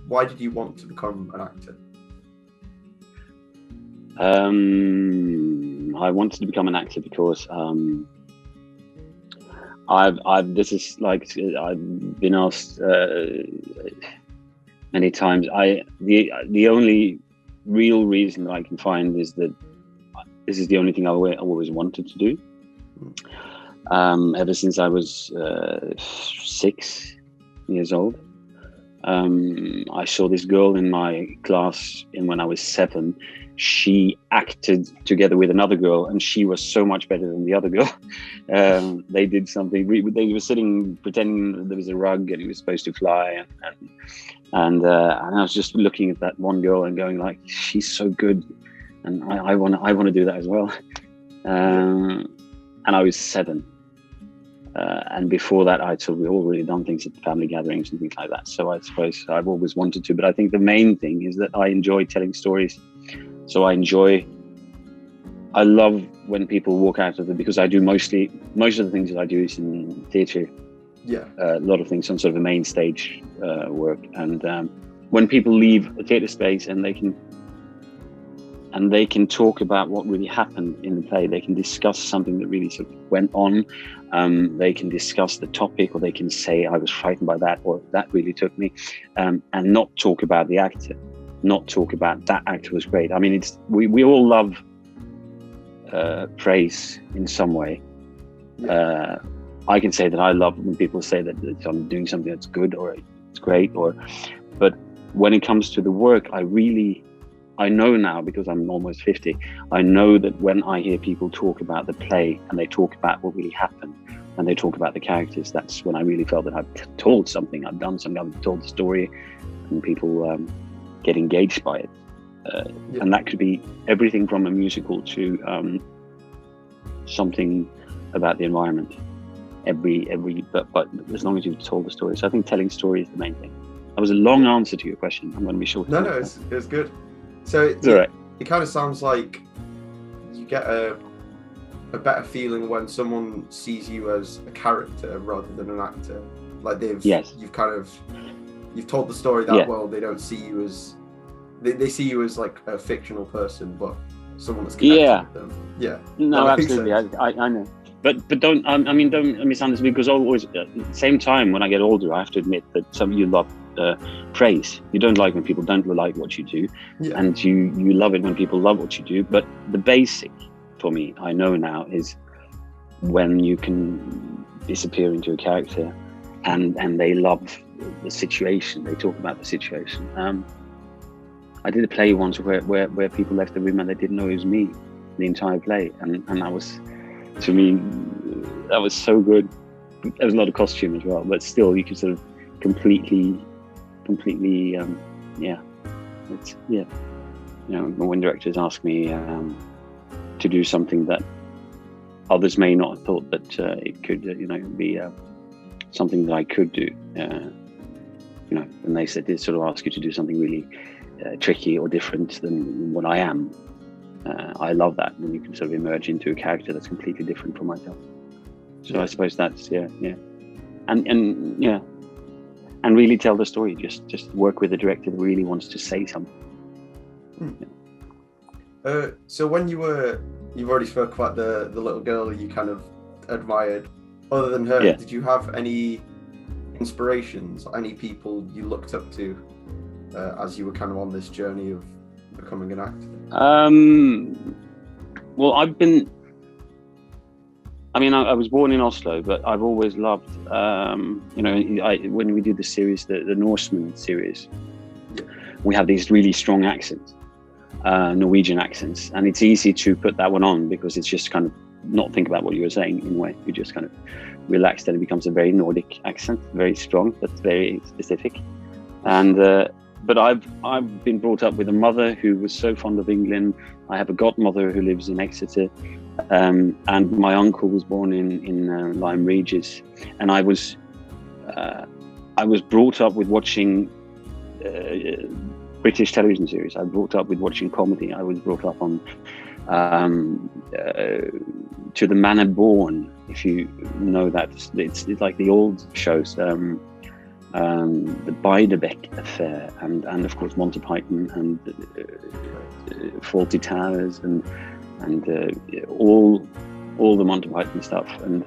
why did you want to become an actor? I wanted to become an actor because I've been asked many times. The only real reason that I can find is that this is the only thing I always wanted to do. Ever since I was 6 years old. I saw this girl in my class, and when I was 7, she acted together with another girl, and she was so much better than the other girl. They did something. They were sitting pretending there was a rug, and it was supposed to fly, and I was just looking at that one girl and going like, she's so good, and I want to do that as well. And I was 7. And before that, I'd sort of already done things at family gatherings and things like that. So I suppose I've always wanted to. But I think the main thing is that I enjoy telling stories. So I love when people walk out of it, because I do most of the things that I do is in theatre. Yeah. A lot of things on sort of the main stage work. And when people leave a theatre space and they can talk about what really happened in the play, they can discuss something that really sort of went on. They can discuss the topic, or they can say, I was frightened by that, or that really took me, and not talk about the actor, not talk about that actor was great. I mean, we all love praise in some way. I can say that I love when people say that I'm doing something that's good or it's great, but when it comes to the work, I know now, because I'm almost 50, I know that when I hear people talk about the play and they talk about what really happened and they talk about the characters, that's when I really felt that I've told something, I've done something, I've told the story, and people get engaged by it. And that could be everything from a musical to something about the environment. But as long as you've told the story. So I think telling story is the main thing. That was a long answer to your question. I'm going to be short. No, it was good. So it kind of sounds like you get a better feeling when someone sees you as a character rather than an actor. Like you've told the story that well. They don't see you as they see you as like a fictional person, but someone that's connected with them. Yeah. No, absolutely. I know. But don't misunderstand, because always at the same time, when I get older, I have to admit that some of you love praise. You don't like when people don't like what you do, and you love it when people love what you do. But the basic for me, I know now, is when you can disappear into a character and they love the situation, they talk about the situation. I did a play once where people left the room and they didn't know it was me the entire play, and that was, to me, that was so good. There was a lot of costume as well, but still you could sort of completely when directors ask me to do something that others may not have thought that it could be something that I could do, when they said they sort of ask you to do something really tricky or different than what I am, I love that when you can sort of emerge into a character that's completely different from myself. So I suppose that's and really tell the story. Just work with a director that really wants to say something. So when you've already spoke about the little girl you kind of admired. Other than her, did you have any inspirations, any people you looked up to as you were kind of on this journey of becoming an actor? Well, I was born in Oslo, but I've always loved, when we did the series, the Norsemen series, we have these really strong accents, Norwegian accents, and it's easy to put that one on because it's just kind of not think about what you were saying in a way. You just kind of relax, and it becomes a very Nordic accent, very strong, but very specific. And but I've been brought up with a mother who was so fond of England. I have a godmother who lives in Exeter, and my uncle was born in Lyme Regis, and I was brought up with watching British television series. I was brought up with watching comedy. I was brought up on To the Manor Born, if you know that. It's like the old shows. the Beiderbecke affair, and of course Monty Python and Fawlty Towers and all the Monty Python stuff, and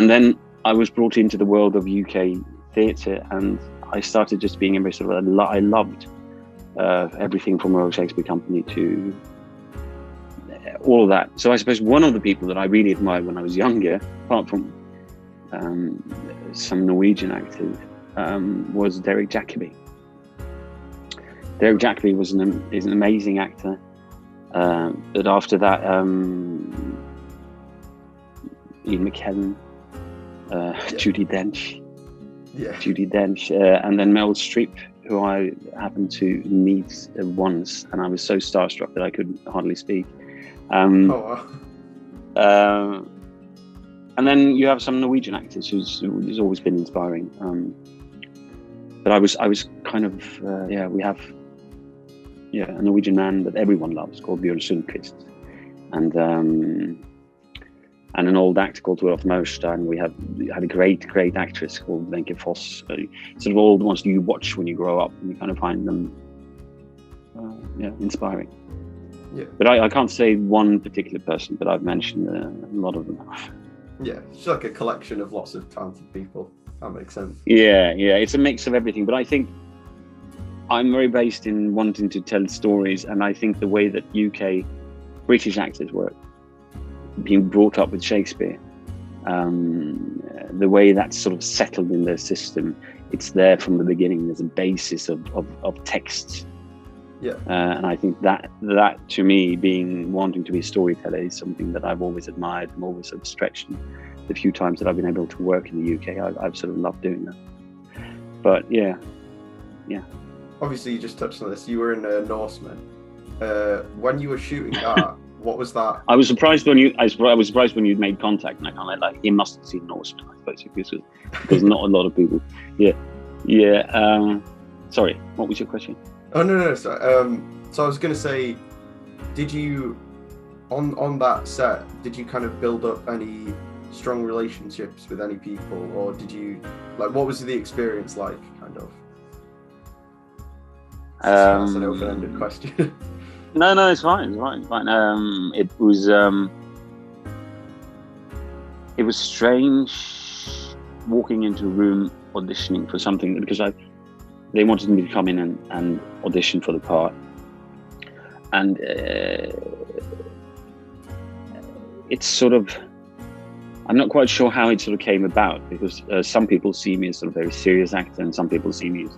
then I was brought into the world of UK theatre, and I started just being embraced. I loved everything from Royal Shakespeare Company to all of that. So I suppose one of the people that I really admired when I was younger, apart from some Norwegian actors, was Derek Jacobi. Derek Jacobi is an amazing actor, but after that, Ian McKellen, Judi Dench, and then Meryl Streep, who I happened to meet once, and I was so starstruck that I could hardly speak. And then you have some Norwegian actors who's always been inspiring. But I was kind of we have a Norwegian man that everyone loves called Bjørn Sundquist, and an old actor called Torolf Maurstad. We had a great actress called Wenche Foss. Sort of all the ones you watch when you grow up, and you kind of find them inspiring. Yeah. But I can't say one particular person, but I've mentioned a lot of them. Yeah, it's like a collection of lots of talented people. That makes sense. Yeah, it's a mix of everything. But I think I'm very based in wanting to tell stories, and I think the way that UK British actors work, being brought up with Shakespeare, the way that's sort of settled in their system, it's there from the beginning. There's a basis of texts. Yeah. And I think that to me, wanting to be a storyteller, is something that I've always admired and always sort of stretched. The few times that I've been able to work in the UK, I've sort of loved doing that. But yeah. Obviously, you just touched on this. You were in Norsemen. When you were shooting that, what was that? I was surprised when you made contact, and I kind of like he must have seen Norsemen, I suppose, because not a lot of people. Yeah. Sorry, what was your question? Oh no, sorry. So I was going to say, did you, on that set, did you kind of build up any strong relationships with any people, or did you, like, what was the experience like, kind of? That's an open-ended question. No, it's fine. It was strange walking into a room auditioning for something, because they wanted me to come in and audition for the part, and it's sort of, I'm not quite sure how it sort of came about, because some people see me as sort of a very serious actor, and some people see me as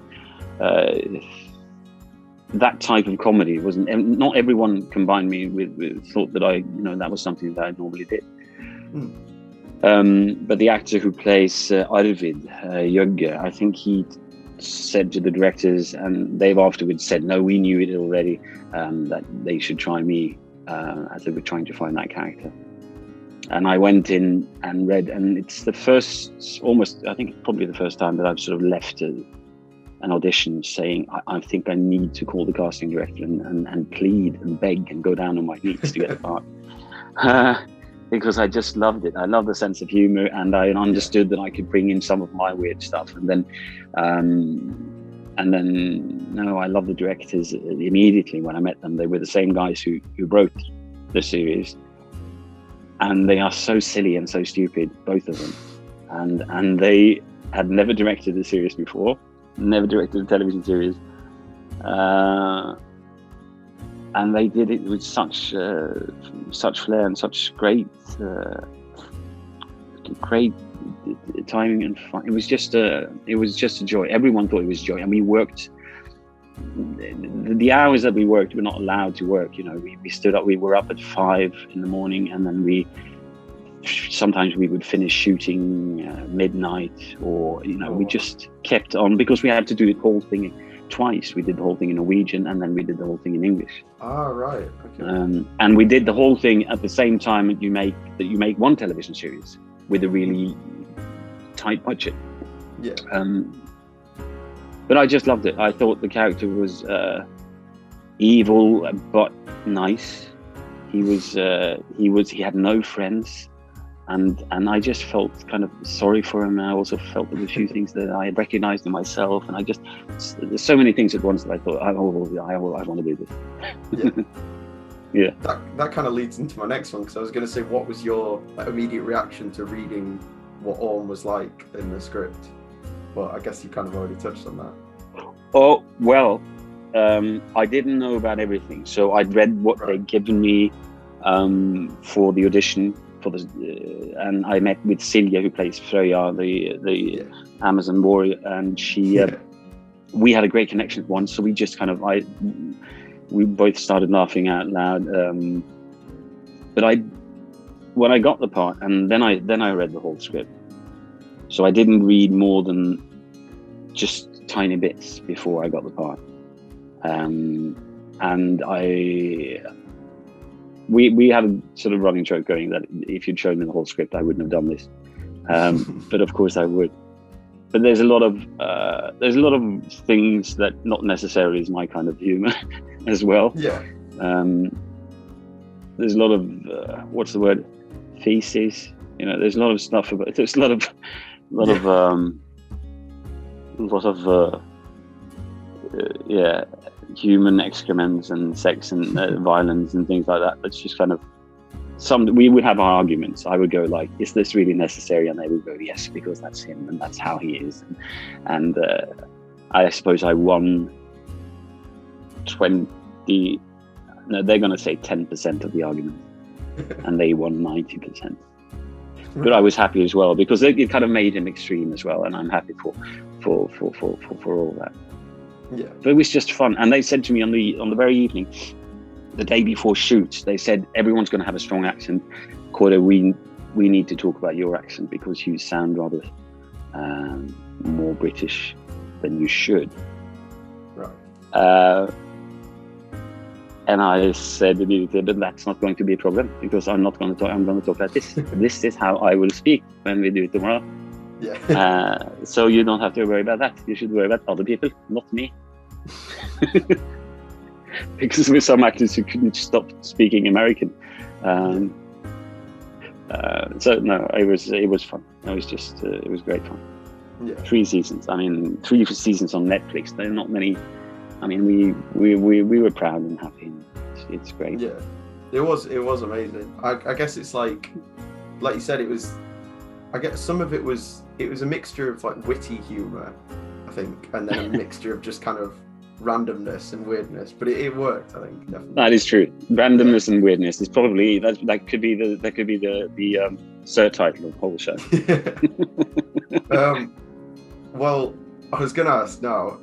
that type of comedy. Not everyone combined me with thought that that was something that I normally did. But the actor who plays Arvid Jøgge, I think he said to the directors, and they've afterwards said, no, we knew it already, that they should try me, as they were trying to find that character. And I went in and read, and it's the first, almost, I think probably the first time that I've sort of left an audition saying, I think I need to call the casting director and plead and beg and go down on my knees to get a part. Because I just loved it. I love the sense of humor, and I understood that I could bring in some of my weird stuff. And then I love the directors immediately when I met them. They were the same guys who wrote the series, and they are so silly and so stupid, both of them. And they had never directed a series before, never directed a television series. And they did it with such flair and such great timing and fun. It was just a joy. Everyone thought it was joy, and we worked. The hours that we worked, we're not allowed to work. We stood up. We were up at 5 in the morning, and then sometimes we would finish shooting midnight, or we just kept on, because we had to do the whole thing twice. We did the whole thing in Norwegian, and then we did the whole thing in English. Right. Okay. And we did the whole thing at the same time that you make one television series with a really tight budget. Yeah. But I just loved it. I thought the character was evil but nice. He had no friends. and I just felt kind of sorry for him. I also felt there were a few things that I had recognized in myself, and there's so many things at once that I thought, I want to do this. Yeah. Yeah. That kind of leads into my next one, because I was going to say, what was your immediate reaction to reading what Orm was like in the script? Well, I guess you kind of already touched on that. Oh, well, I didn't know about everything, so I'd read what they'd given me for the audition for the, and I met with Silja, who plays Freya, the Amazon warrior, and she we had a great connection at once, so we just kind of we both started laughing out loud. But when I got the part, and then I read the whole script, so I didn't read more than just tiny bits before I got the part. And we had a sort of running joke going that if you'd shown me the whole script, I wouldn't have done this. But of course I would. But there's a lot of things that not necessarily is my kind of humor as well. Yeah. There's a lot of what's the word? Feces. You know, there's a lot of stuff about. There's a lot of human excrements and sex and violence and things like that. It's just kind of we would have our arguments. I would go like, is this really necessary? And they would go, yes, because that's him and that's how he is. And I suppose I won 20, no, they're going to say 10% of the argument, and they won 90%. But I was happy as well, because it kind of made him extreme as well, and I'm happy for all that. Yeah. But it was just fun. And they said to me on the very evening, the day before shoot, they said, everyone's going to have a strong accent. Kåre, we need to talk about your accent, because you sound rather more British than you should. Right. And I said immediately, but that's not going to be a problem, because I'm not going to talk. I'm going to talk like this. This is how I will speak when we do it tomorrow. Yeah. So you don't have to worry about that. You should worry about other people, not me. Because with some actors who couldn't stop speaking American. So no, it was fun. It was great fun. Yeah. 3 seasons. I mean, 3 seasons on Netflix. There are not many. I mean, we were proud and happy. It's great. Yeah, it was amazing. I guess it's like you said, it was. I guess some of it was a mixture of like witty humor, I think, and then a mixture of just kind of randomness and weirdness. But it worked, I think, definitely. That is true. Randomness and weirdness is probably that could be the subtitle of the whole show. Well, I was going to ask now,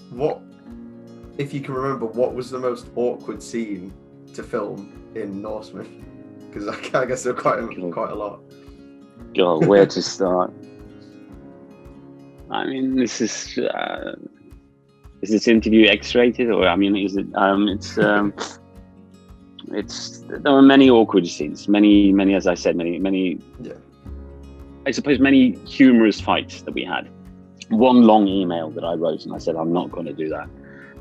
what, if you can remember, what was the most awkward scene to film in Norsemen? Because I guess there are quite a lot. God, where to start? I mean, this is this interview X-rated, or I mean, is it? There were many awkward scenes, many, as I said, many. Yeah. I suppose many humorous fights that we had. One long email that I wrote, and I said, I'm not going to do that,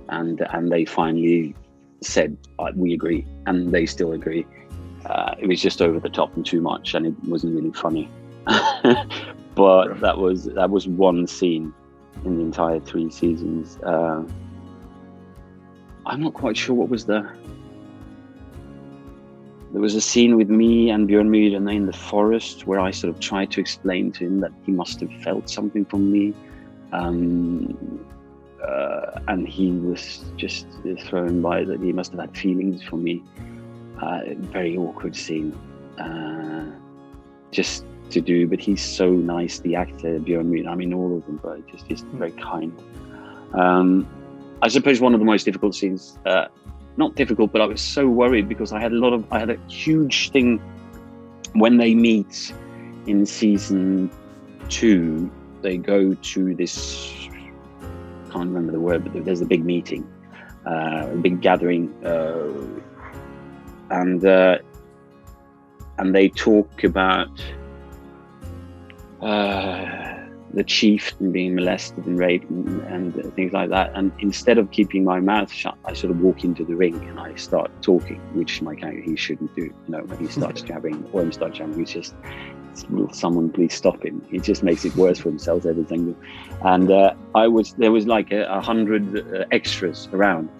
and they finally said, we agree, and they still agree. It was just over the top and too much, and it wasn't really funny. But that was one scene in the entire 3 seasons. I'm not quite sure what was there was a scene with me and Bjørn Myhren in the forest, where I sort of tried to explain to him that he must have felt something from me, and he was just thrown by that he must have had feelings for me. Very awkward scene, just to do, but he's so nice, the actor Bjørn Myhren. I mean, all of them, but just very kind. I suppose one of the most difficult scenes, not difficult, but I was so worried, because I had a huge thing when they meet in season 2. They go to this, can't remember the word, but there's a big meeting, a big gathering, and they talk about the chieftain being molested and raped and things like that. And instead of keeping my mouth shut, I sort of walk into the ring and I start talking, which my character, he shouldn't do. When he starts jabbering, or him start jabbering, he's just, will someone please stop him? He just makes it worse for himself every single. And there was like 100 extras around.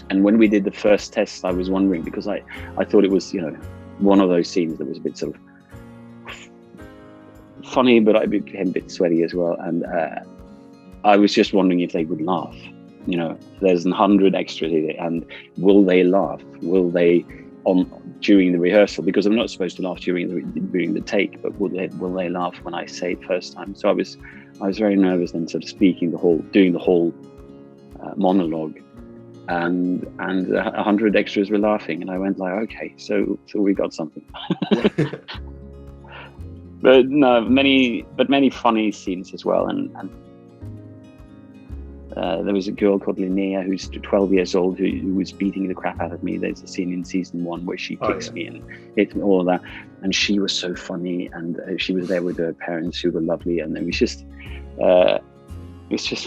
And when we did the first test, I was wondering, because I thought it was, one of those scenes that was a bit sort of funny, but I became a bit sweaty as well. And I was just wondering if they would laugh. There's 100 extras here, and will they laugh? Will they during the rehearsal? Because I'm not supposed to laugh during the take, but will they laugh when I say it first time? So I was very nervous then, sort of doing the whole monologue, and 100 extras were laughing, and I went like, okay, so we got something. But no, many funny scenes as well, and there was a girl called Linnea who's 12 years old who was beating the crap out of me. There's a scene in season 1 where she kicks me and hits me, all of that, and she was so funny, and she was there with her parents who were lovely, and it was just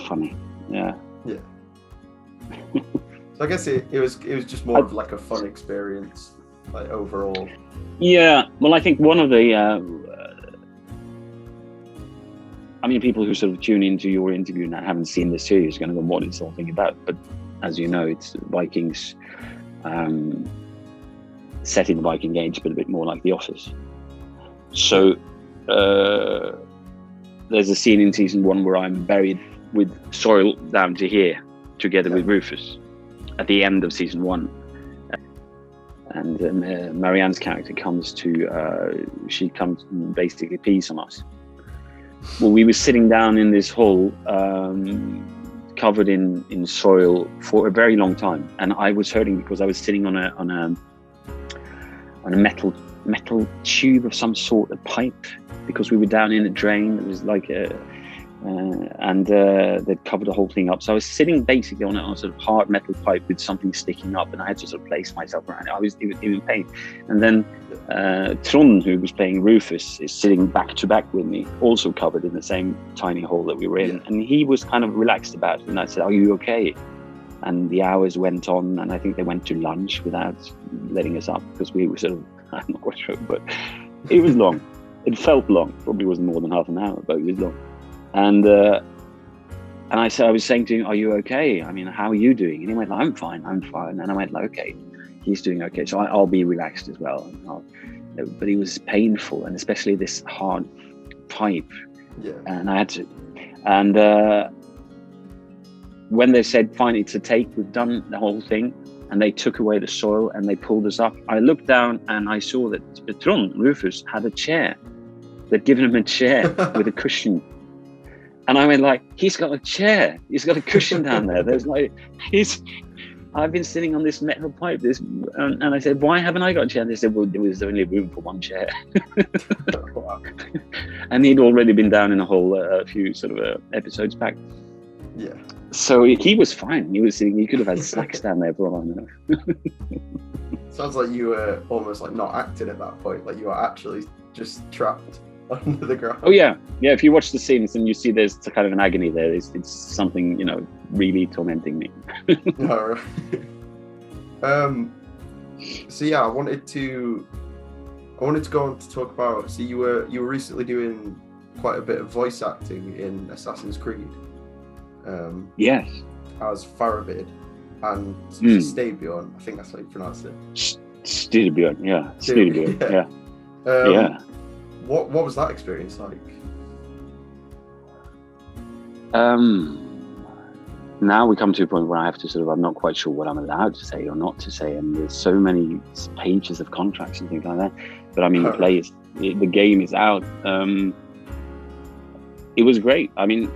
funny. Yeah. So I guess it was just more of like a fun experience, like overall. Yeah, well, I think one of the people who sort of tune into your interview and haven't seen the series are going to go, what it's all thing about? But as you know, it's Vikings, set in the Viking Age, but a bit more like The Office. So there's a scene in season 1 where I'm buried with soil down to here, together with Rufus, at the end of season 1. And Marianne's character comes and basically pees on us. Well, we were sitting down in this hole, covered in soil for a very long time, and I was hurting because I was sitting on a metal tube of some sort, a pipe, because we were down in a drain. It was like they'd covered the whole thing up. So I was sitting basically on a sort of hard metal pipe with something sticking up, and I had to sort of place myself around it. I was in pain. And then Trond, who was playing Rufus, is sitting back to back with me, also covered in the same tiny hole that we were in. And he was kind of relaxed about it. And I said, "Are you okay?" And the hours went on, and I think they went to lunch without letting us up, because we were sort of, I'm not quite sure, but it was long. It felt long. Probably wasn't more than half an hour, but it was long. And I was saying to him, "Are you okay? I mean, how are you doing?" And he went, "I'm fine. And I went like, "Okay, he's doing okay, so I'll be relaxed as well." But it was painful, and especially this hard pipe. Yeah. And I had to. And when they said, "Fine, it's a take, we've done the whole thing," and they took away the soil and they pulled us up, I looked down and I saw that Trond, Rufus, had a chair. They'd given him a chair with a cushion. And I went like, "He's got a chair. He's got a cushion down there." There's like, I've been sitting on this metal pipe. And I said, "Why haven't I got a chair?" And they said, "Well, there was only room for one chair." And he'd already been down in a hole a few sort of episodes back. Yeah. So he was fine. He was sitting. He could have had slacks down there for all I know. Sounds like you were almost like not acting at that point. Like you were actually just trapped under the ground. Oh yeah. If you watch the scenes and you see there's kind of an agony there, it's something really tormenting me. All right. So yeah, I wanted to go on to talk about. So you were recently doing quite a bit of voice acting in Assassin's Creed. Yes. As Farabid and Styrbjörn. I think that's how you pronounce it. Styrbjörn. Yeah. Styrbjörn. Yeah. Yeah. What was that experience like? Now we come to a point where I have to I'm not quite sure what I'm allowed to say or not to say, and there's so many pages of contracts and things like that. But I mean, the game is out. It was great. I mean,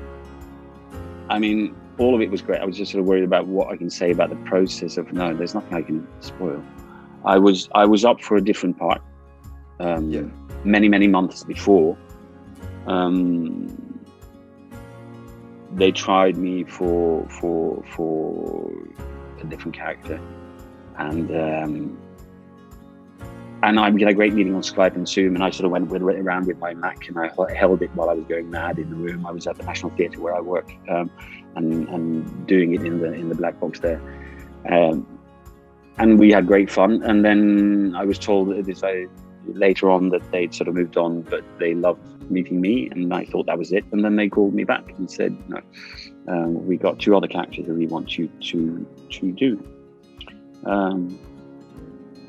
all of it was great. I was just sort of worried about what I can say about the process of. No, there's nothing I can spoil. I was up for a different part. Many months before, they tried me for a different character, and and we had a great meeting on Skype and Zoom, and I sort of went around with my Mac, and I held it while I was going mad in the room. I was at the National Theatre where I work, and doing it in the black box there. And we had great fun. And then I was told later on that they'd sort of moved on, but they loved meeting me, and I thought that was it. And then they called me back and said, no, we got 2 other characters that we want you to do.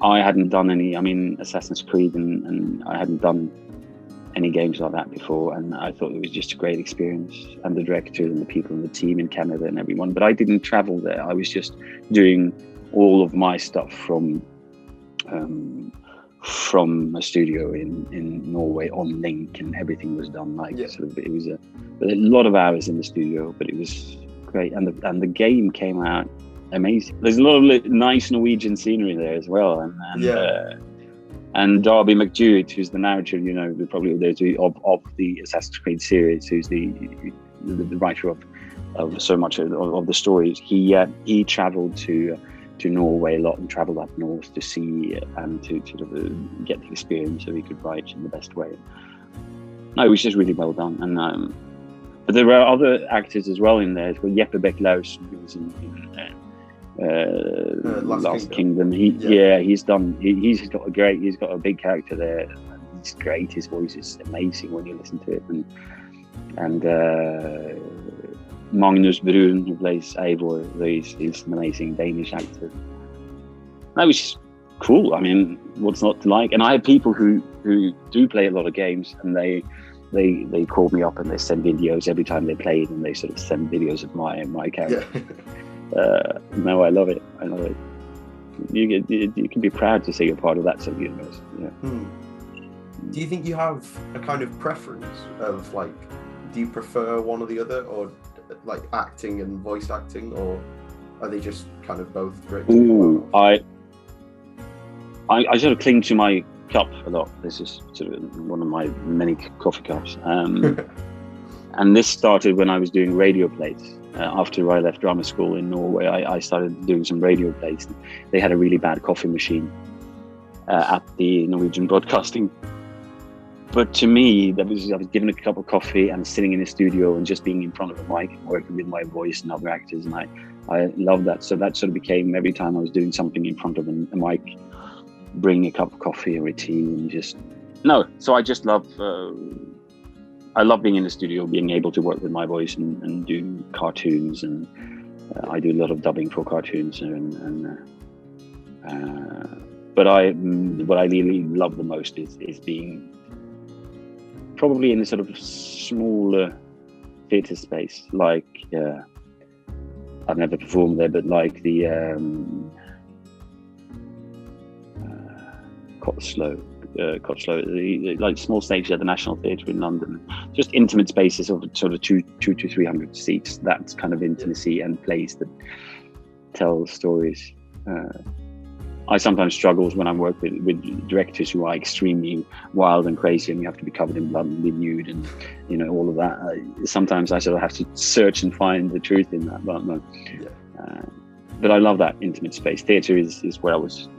I hadn't done any, Assassin's Creed, and I hadn't done any games like that before, and I thought it was just a great experience, and the director and the people and the team in Canada and everyone. But I didn't travel there. I was just doing all of my stuff from a studio in Norway on link, and everything was done it was a lot of hours in the studio, but it was great, and the game came out amazing. There's a lot of nice Norwegian scenery there as well, and Darby McDewitt, who's the narrator, probably those of the Assassin's Creed series, who's the writer of so much of the stories. He travelled to Norway a lot, and travelled up north to see and to sort of get the experience so he could write in the best way. No, it was just really well done. And but there were other actors as well in there. It's got Jeppe Bech-Laus, who was in Last Kingdom. He's got a big character there. He's great. His voice is amazing when you listen to it. And Magnus Brun, who plays Eivor, he's an amazing Danish actor. That was cool. What's not to like? And I have people who do play a lot of games, and they call me up and they send videos every time they played, and they sort of send videos of my character. Yeah. No, I love it. You can be proud to say you're part of that sort of universe. Yeah. Do you think you have a kind of preference of do you prefer one or the other, or acting and voice acting, or are they just kind of both great? I sort of cling to my cup a lot. This is sort of one of my many coffee cups. And this started when I was doing radio plays. After I left drama school in Norway, I started doing some radio plays. They had a really bad coffee machine at the Norwegian Broadcasting. But to me, I was given a cup of coffee and sitting in a studio and just being in front of a mic and working with my voice and other actors, and I loved that. So that sort of became, every time I was doing something in front of a mic, bring a cup of coffee or a tea and so I just love I love being in the studio, being able to work with my voice and do cartoons, and I do a lot of dubbing for cartoons, but what I really love the most is being probably in a sort of smaller theatre space, I've never performed there, but the Cotslow, small stage at the National Theatre in London, just intimate spaces of sort of 200 to 300 seats. That's kind of intimacy, and plays that tell stories. I sometimes struggle when I work with directors who are extremely wild and crazy, and you have to be covered in blood and be nude, and all of that. Sometimes I sort of have to search and find the truth in that. But no, but I love that intimate space. Theatre is where I was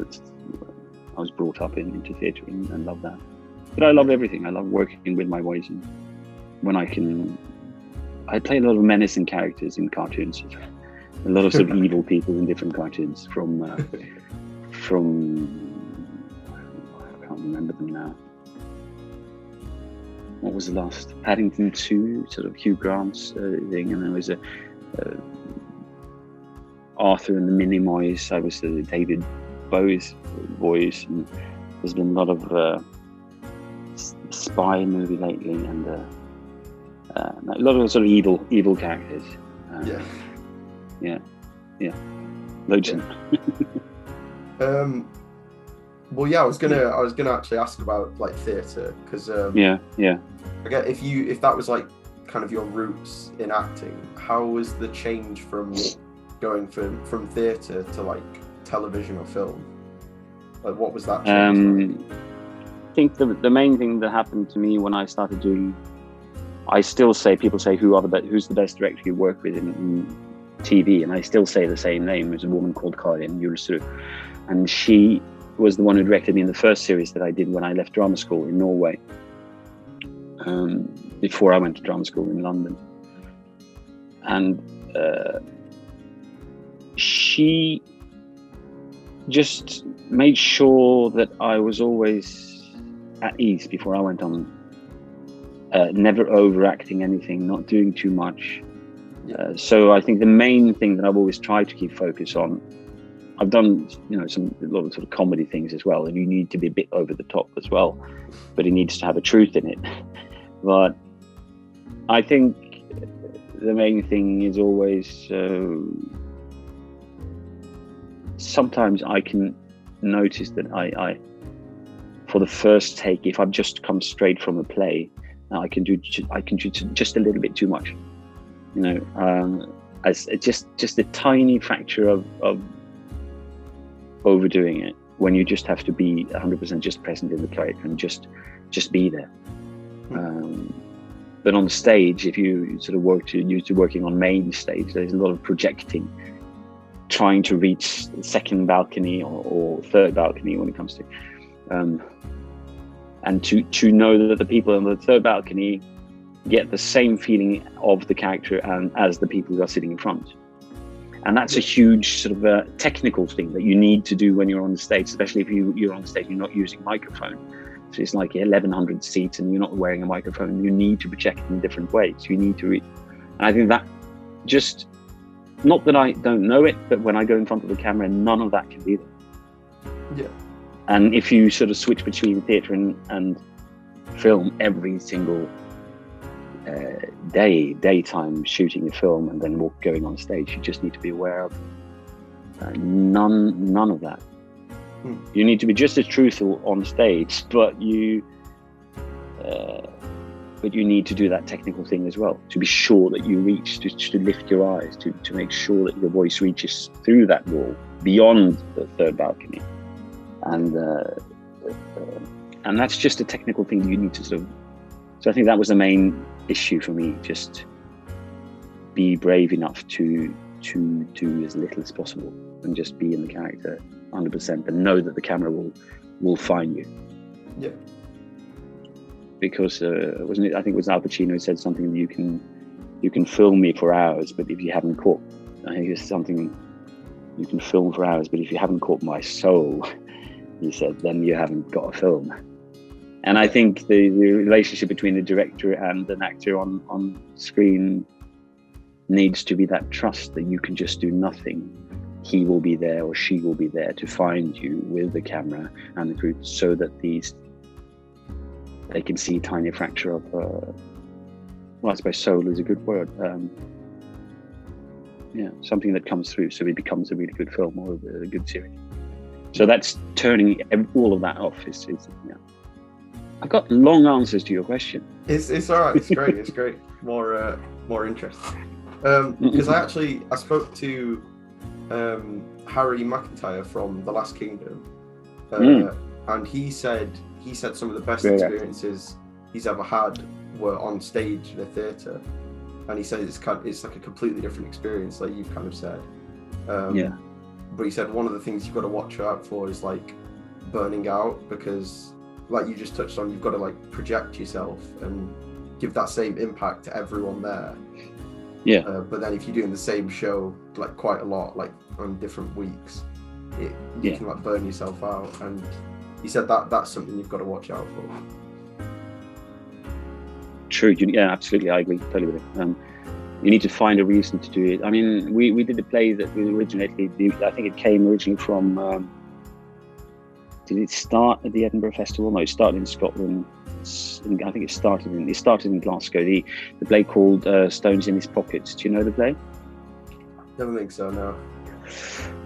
brought up into theatre, and love that. But I love everything. I love working with my voice, and when I play a lot of menacing characters in cartoons. A lot of sort of evil people in different cartoons from I can't remember them now. What was the last? Paddington 2, sort of Hugh Grant's thing, and there was Arthur and the Minimoys. I was David Bowie's voice, and there's been a lot of spy movie lately, and a lot of sort of evil characters. Yeah. Loads. Well, I was gonna actually ask about theatre, because I get if that was kind of your roots in acting, how was the change from going from theatre to television or film? What was that change? I think the main thing that happened to me when I started doing, I still say, people say who's the best director you work with in TV, and I still say the same name. There's a woman called Karin Julsrud, and she was the one who directed me in the first series that I did when I left drama school in Norway, before I went to drama school in London. And she just made sure that I was always at ease before I went on, never overacting anything, not doing too much. So I think the main thing that I've always tried to keep focus on, I've done, a lot of sort of comedy things as well, and you need to be a bit over the top as well, but it needs to have a truth in it. But I think the main thing is always, sometimes I can notice that I for the first take, if I've just come straight from a play, I can do just a little bit too much, as just a tiny fracture of overdoing it, when you just have to be 100% just present in the character and just be there. But on stage, if you sort of used to working on main stage, there's a lot of projecting, trying to reach the second balcony or third balcony when it comes to, and to know that the people on the third balcony get the same feeling of the character and as the people who are sitting in front. And that's a huge sort of a technical thing that you need to do when you're on the stage, especially if you're on the stage, you're not using microphone. So it's like 1,100 seats and you're not wearing a microphone. You need to project in different ways. You need to read. And I think that just, not that I don't know it, but when I go in front of the camera, none of that can be there. Yeah. And if you sort of switch between theatre and film every single daytime shooting a film and then going on stage, you just need to be aware of none of that. You need to be just as truthful on stage, but you need to do that technical thing as well, to be sure that you reach, to lift your eyes, to make sure that your voice reaches through that wall beyond the third balcony. And that's just a technical thing you need to sort of. So I think that was the main issue for me, just be brave enough to do as little as possible and just be in the character 100% and know that the camera will find you. Yeah. Because wasn't it? I think it was Al Pacino who said something that you can film me for hours, but if you haven't caught, I think it's something, you can film for hours, but if you haven't caught my soul, he said, then you haven't got a film. And I think the relationship between the director and an actor on screen needs to be that trust that you can just do nothing. He will be there or she will be there to find you with the camera and the crew, so that they can see a tiny fracture of, well, I suppose soul is a good word. Something that comes through, so it becomes a really good film or a good series. So that's turning all of that off. I've got long answers to your question. It's all right. It's great. It's great. More interesting. Because I spoke to Harry McIntyre from The Last Kingdom, and he said some of the best experiences he's ever had were on stage in a theatre, and he said it's like a completely different experience, like you've kind of said. But he said one of the things you've got to watch out for is like burning out, because like you just touched on, you've got to like project yourself and give that same impact to everyone there. But then if you're doing the same show like quite a lot, like on different weeks, you can like burn yourself out. And he said that's something you've got to watch out for. True. Yeah, absolutely. I agree totally with it. You need to find a reason to do it. I mean, we did a play that we originally, I think it came originally from, did it start at the Edinburgh Festival? No, it started in Scotland. I think it started in Glasgow. The play called Stones in His Pockets. Do you know the play? Don't think so, no.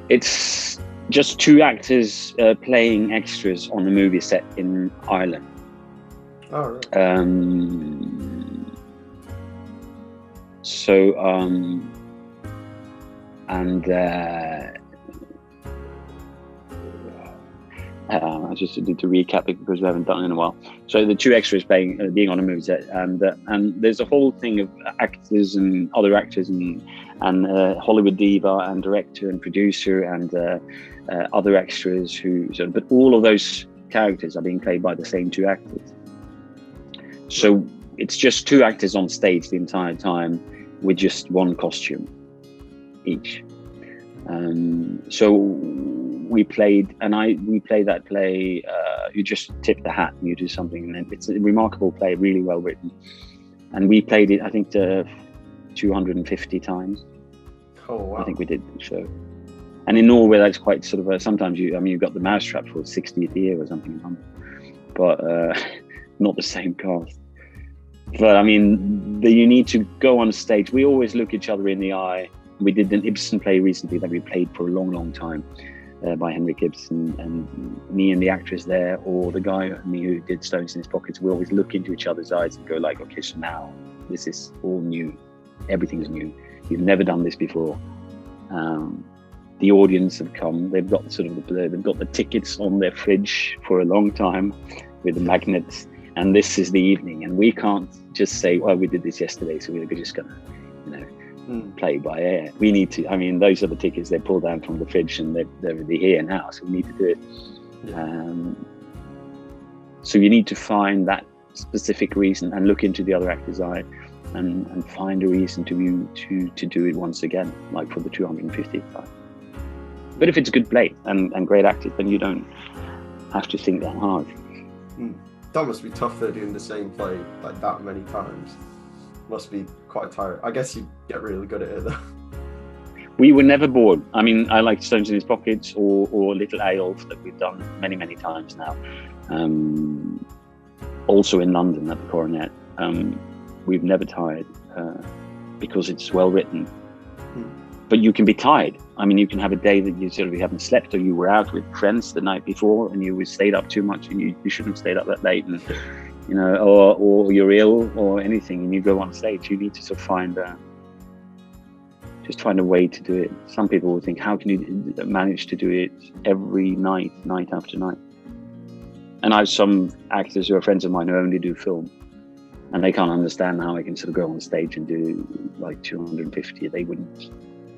It's just two actors playing extras on a movie set in Ireland. Oh, right. I just need to recap it because we haven't done it in a while. So the two extras being on a movie set, and there's a whole thing of actors and other actors and and Hollywood diva and director and producer and other extras but all of those characters are being played by the same two actors. So it's just two actors on stage the entire time with just one costume each. So we played, and we play that play. You just tip the hat and you do something, and it's a remarkable play, really well written. And we played it, I think, 250 times. Oh wow! I think we did the show. And in Norway, that's quite sort of sometimes you've got the Mousetrap for 60th year or something, but not the same cast. But I mean, you need to go on stage. We always look each other in the eye. We did an Ibsen play recently that we played for a long, long time by Henrik Ibsen, and me and the actress there, or the guy who did Stones in His Pockets, we always look into each other's eyes and go like, okay, so now this is all new. Everything's new. You've never done this before. The audience have come. They've got they've got the tickets on their fridge for a long time with the magnets. And this is the evening, and we can't just say, well, we did this yesterday, so we're just gonna, play by ear. We need to, I mean, those are the tickets they pull down from the fridge, and they're really here now, so we need to do it. Yeah. So you need to find that specific reason and look into the other actor's eye and find a reason to do it once again, like for the 250th time. But if it's a good play and great actors, then you don't have to think that hard. That must be tough though, doing the same play like that many times. Must be quite tiring. I guess you get really good at it though. We were never bored. I mean, I like Stones in His Pockets or Little Eyolf that we've done many, many times now. Also in London at the Coronet. We've never tired because it's well written. But you can be tired. I mean, you can have a day that you haven't slept, or you were out with friends the night before and you stayed up too much, and you shouldn't have stayed up that late, and or you're ill or anything, and you go on stage. You need to sort of find a way to do it. Some people will think, how can you manage to do it every night after night? And I have some actors who are friends of mine who only do film, and they can't understand how I can sort of go on stage and do like 250.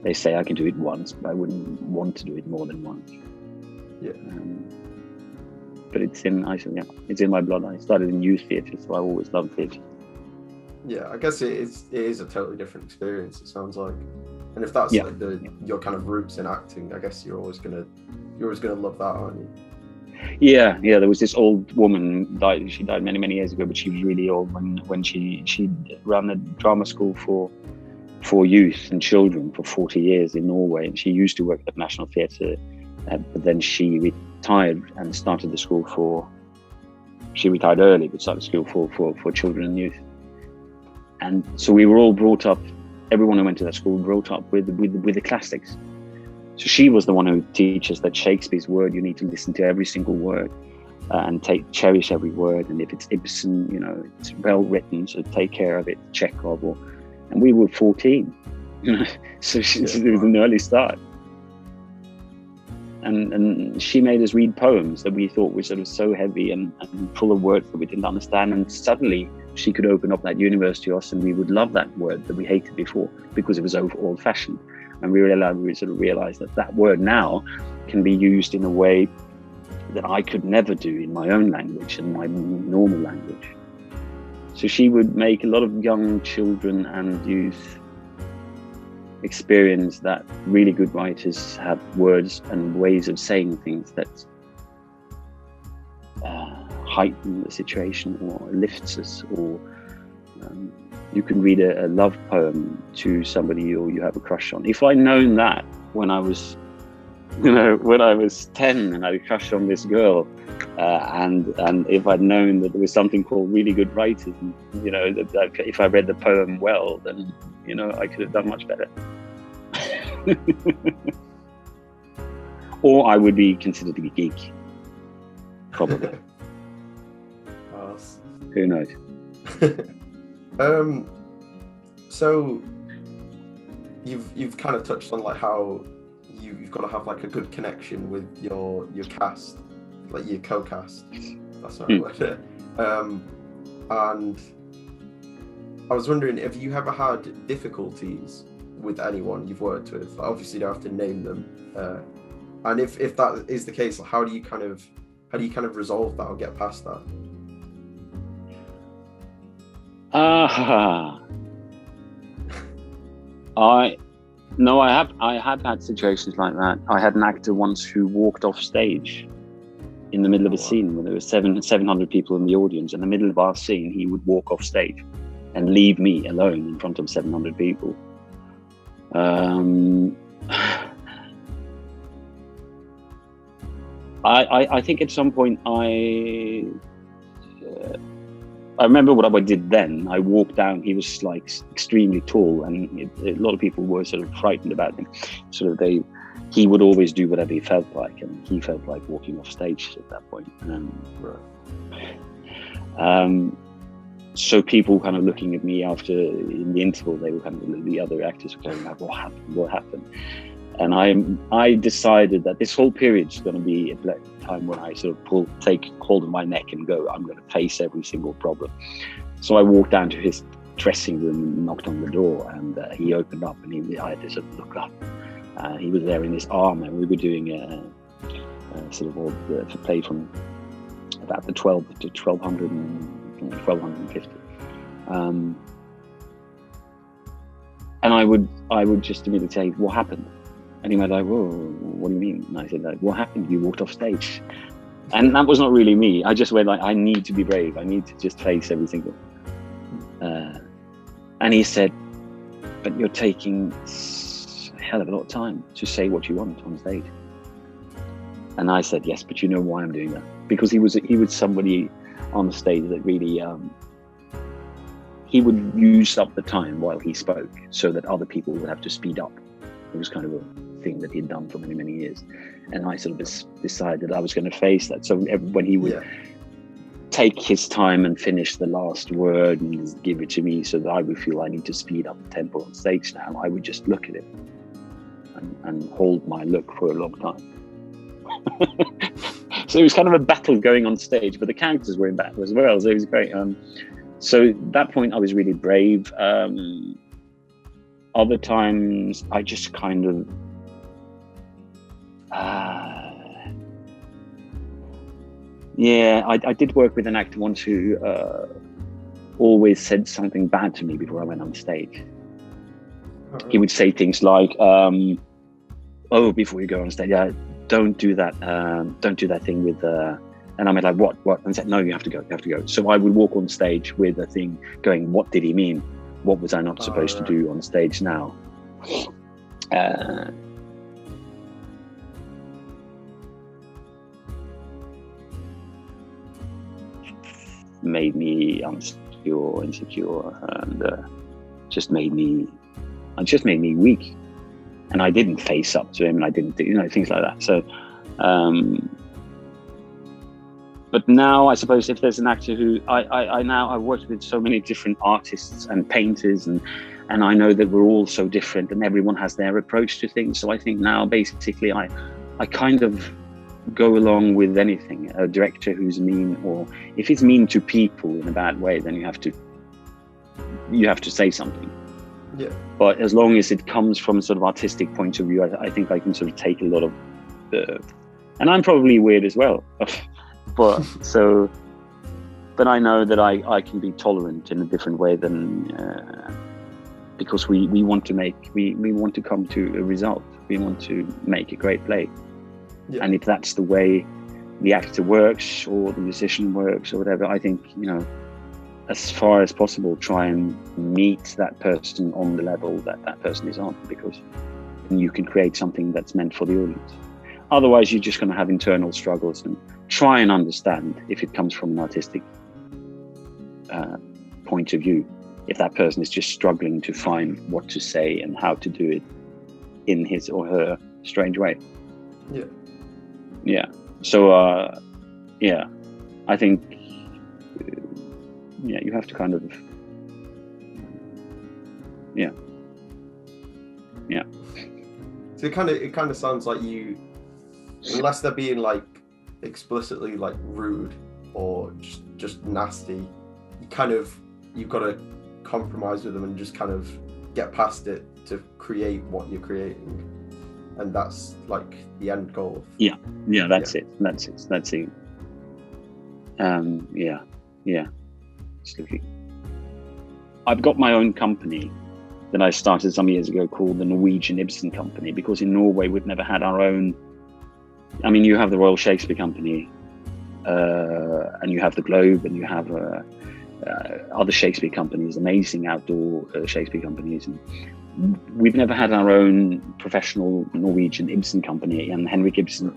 They say I can do it once, but I wouldn't want to do it more than once. Yeah. But it's in my blood. I started in youth theatre, so I always loved theatre. Yeah, I guess it is a totally different experience, it sounds like. And if that's your kind of roots in acting, I guess you're always gonna love that, aren't you? Yeah. There was this old woman died. She died many, many years ago, but she was really old when she ran a drama school for youth and children for 40 years in Norway, and she used to work at the National Theatre, but then she retired and started the school she retired early, but started school for children and youth. And so we were all brought up, everyone who went to that school brought up with the classics. So she was the one who teaches that Shakespeare's word, you need to listen to every single word and cherish every word. And if it's Ibsen, it's well written, so take care of it, Chekhov. And we were 14, so it was an early start. And she made us read poems that we thought were sort of so heavy and full of words that we didn't understand. And suddenly she could open up that universe to us, and we would love that word that we hated before because it was old-fashioned. And we sort of realized that word now can be used in a way that I could never do in my own language and my normal language. So she would make a lot of young children and youth experience that really good writers have words and ways of saying things that heighten the situation or lifts us, or you can read a love poem to somebody you have a crush on. If I'd known that when I was 10 and I had a crush on this girl, and if I'd known that there was something called really good writers, and, that if I read the poem well, then I could have done much better. Or I would be considered a geek, probably. Who knows? So you've kind of touched on like how you've got to have like a good connection with your cast, like your co-cast. That's not right word. And I was wondering, have you ever had difficulties with anyone you've worked with? Obviously, you don't have to name them. And if that is the case, how do you kind of resolve that or get past that? I have had situations like that. I had an actor once who walked off stage in the middle of a scene when there were 700 people in the audience. In the middle of our scene, he would walk off stage and leave me alone in front of 700 people. I think at some point I remember what I did then. I walked down. He was like extremely tall, and a lot of people were sort of frightened about him. He would always do whatever he felt like, and he felt like walking off stage at that point. So people kind of looking at me after in the interval, they were kind of, the other actors were going like, what happened? And I decided that this whole period is going to be a time when I sort of take hold of my neck and go, I'm going to face every single problem. So I walked down to his dressing room and knocked on the door, and he opened up, and I had to sort of look up. He was there in his armor, and we were doing a sort of all the play from about the 12 to 1200 and 1250. And I would just immediately say, what happened? And he went like, whoa, what do you mean? And I said, like, what happened? You walked off stage. And that was not really me. I just went like, I need to be brave. I need to just face every single. And he said, but you're taking a hell of a lot of time to say what you want on stage. And I said, yes, but you know why I'm doing that? Because he was somebody on the stage that really, he would use up the time while he spoke so that other people would have to speed up. It was kind of a thing that he'd done for many, many years. And I sort of decided I was going to face that. So when he would take his time and finish the last word and give it to me so that I would feel I need to speed up the tempo on stage now, I would just look at it and hold my look for a long time. So it was kind of a battle going on stage, but the characters were in battle as well. So it was great. So at that point I was really brave. Other times I just kind of I did work with an actor once who always said something bad to me before I went on stage. He would say things like, before you go on stage, don't do that thing with and I'm like, what? And he said, no, you have to go. So I would walk on stage with a thing going, what did he mean? What was I not supposed to do on stage now? Made me insecure, and just made me weak. And I didn't face up to him, and I didn't do, things like that. So, but now I suppose if there's an actor who I've worked with so many different artists and painters, and I know that we're all so different, and everyone has their approach to things. So I think now basically I kind of go along with anything. A director who's mean, or if he's mean to people in a bad way, then you have to say something. Yeah. But as long as it comes from a sort of artistic point of view, I think I can sort of take a lot of and I'm probably weird as well. But I know that I can be tolerant in a different way than because we want to come to a result. We want to make a great play. Yeah. And if that's the way the actor works or the musician works or whatever, I think, as far as possible, try and meet that person on the level that person is on, because then you can create something that's meant for the audience. Otherwise, you're just going to have internal struggles, and try and understand if it comes from an artistic point of view. If that person is just struggling to find what to say and how to do it in his or her strange way. Yeah. Yeah. So, I think, you have to kind of, yeah. So it kind of sounds like you, unless they're being like explicitly like rude or just nasty, you've got to compromise with them and just kind of get past it to create what you're creating, and that's like the end goal. That's it. Absolutely. I've got my own company that I started some years ago called the Norwegian Ibsen Company, because in Norway we've never had our own. I mean, you have the Royal Shakespeare Company, and you have the Globe, and you have other Shakespeare companies, amazing outdoor Shakespeare companies. And we've never had our own professional Norwegian Ibsen Company, and Henrik Ibsen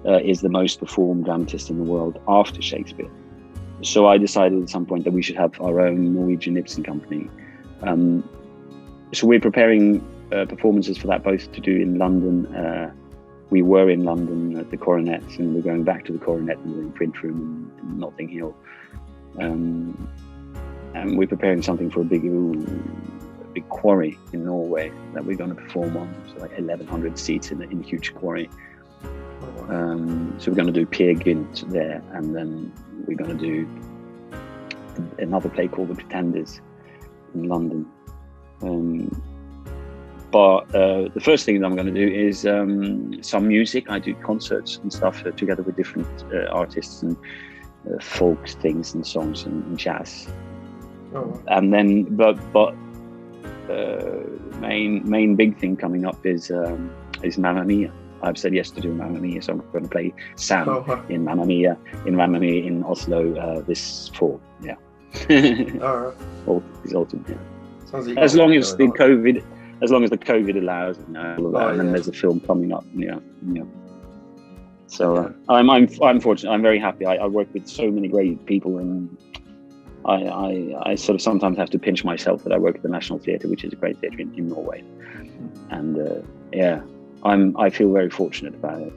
is the most performed dramatist in the world after Shakespeare. So I decided at some point that we should have our own Norwegian Ibsen Company. So we're preparing performances for that, both to do in London. We were in London at the Coronet, and we're going back to the Coronet, and we're in Print Room in Notting Hill. And we're preparing something for a big quarry in Norway that we're going to perform on. So like 1,100 seats in a huge quarry. So we're going to do Peer Gynt there, and then we're going to do another play called The Pretenders in London. But the first thing that I'm going to do is some music. I do concerts and stuff together with different artists, and folk things and songs and jazz. And then, but main big thing coming up is Mamma Mia. I've said yes to do Mamma Mia, so I'm going to play Sam in Mamma Mia in Oslo this fall. Yeah. This autumn. Yeah. As long as the COVID allows, and then there's a film coming up. Yeah. So I'm fortunate. I'm very happy. I work with so many great people, and I sort of sometimes have to pinch myself that I work at the National Theatre, which is a great theatre in Norway, and I feel very fortunate about it.